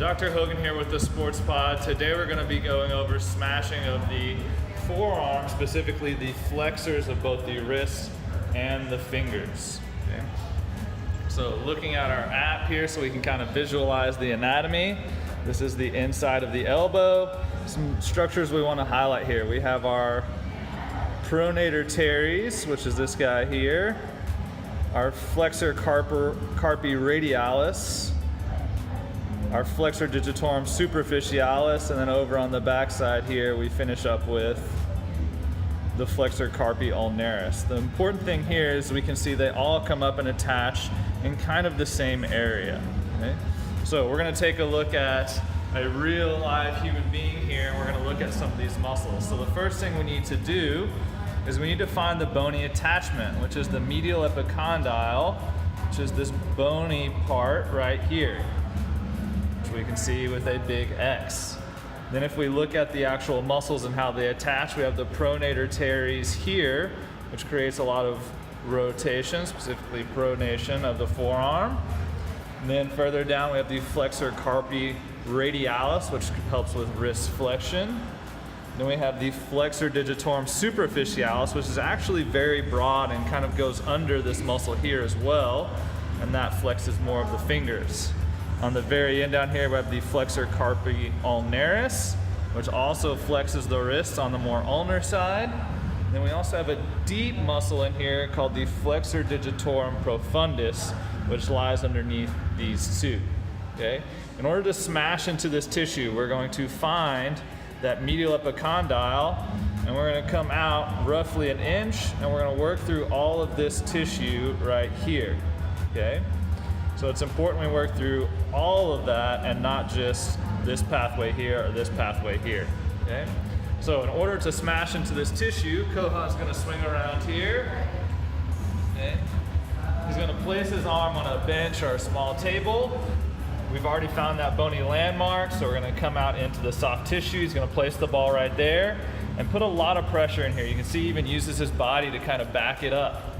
Dr. Hogan here with the Sports Pod. Today we're going to be going over smashing of the forearm, specifically the flexors of both the wrists and the fingers. Okay. So looking at our app here so we can kind of visualize the anatomy. This is the inside of the elbow. Some structures we want to highlight here. We have our pronator teres, which is this guy here. Our flexor carpi radialis. Our flexor digitorum superficialis, and then over on the back side here we finish up with the flexor carpi ulnaris. The important thing here is we can see they all come up and attach in kind of the same area. Okay? So we're going to take a look at a real live human being here, and we're going to look at some of these muscles. So the first thing we need to do is we need to find the bony attachment, which is the medial epicondyle, which is this bony part right here, we can see with a big X. Then if we look at the actual muscles and how they attach, we have the pronator teres here, which creates a lot of rotation, specifically pronation of the forearm. And then further down we have the flexor carpi radialis, which helps with wrist flexion. Then we have the flexor digitorum superficialis, which is actually very broad and kind of goes under this muscle here as well, and that flexes more of the fingers. On the very end down here, we have the flexor carpi ulnaris, which also flexes the wrists on the more ulnar side. Then we also have a deep muscle in here called the flexor digitorum profundus, which lies underneath these two. Okay? In order to smash into this tissue, we're going to find that medial epicondyle, and we're going to come out roughly an inch, and we're going to work through all of this tissue right here. Okay? So it's important we work through all of that and not just this pathway here or this pathway here, okay? So in order to smash into this tissue, Koha's gonna swing around here, okay? He's gonna place his arm on a bench or a small table. We've already found that bony landmark, so we're gonna come out into the soft tissue. He's gonna place the ball right there and put a lot of pressure in here. You can see he even uses his body to kind of back it up.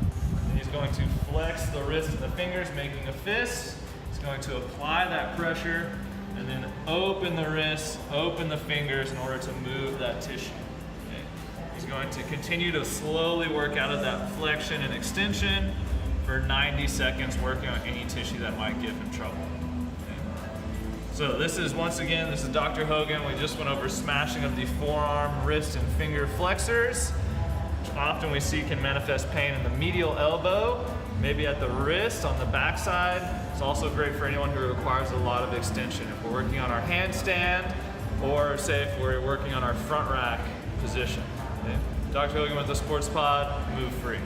Going to flex the wrist and the fingers, making a fist. He's going to apply that pressure and then open the wrists, open the fingers in order to move that tissue. Okay. He's going to continue to slowly work out of that flexion and extension for 90 seconds, working on any tissue that might give him trouble. Okay. So this is, once again, this is Dr. Hogan. We just went over smashing of the forearm, wrist, and finger flexors. Often we see can manifest pain in the medial elbow, maybe at the wrist, on the backside. It's also great for anyone who requires a lot of extension. If we're working on our handstand, or say if we're working on our front rack position. Okay? Dr. Hogan with the Sports Pod, move free.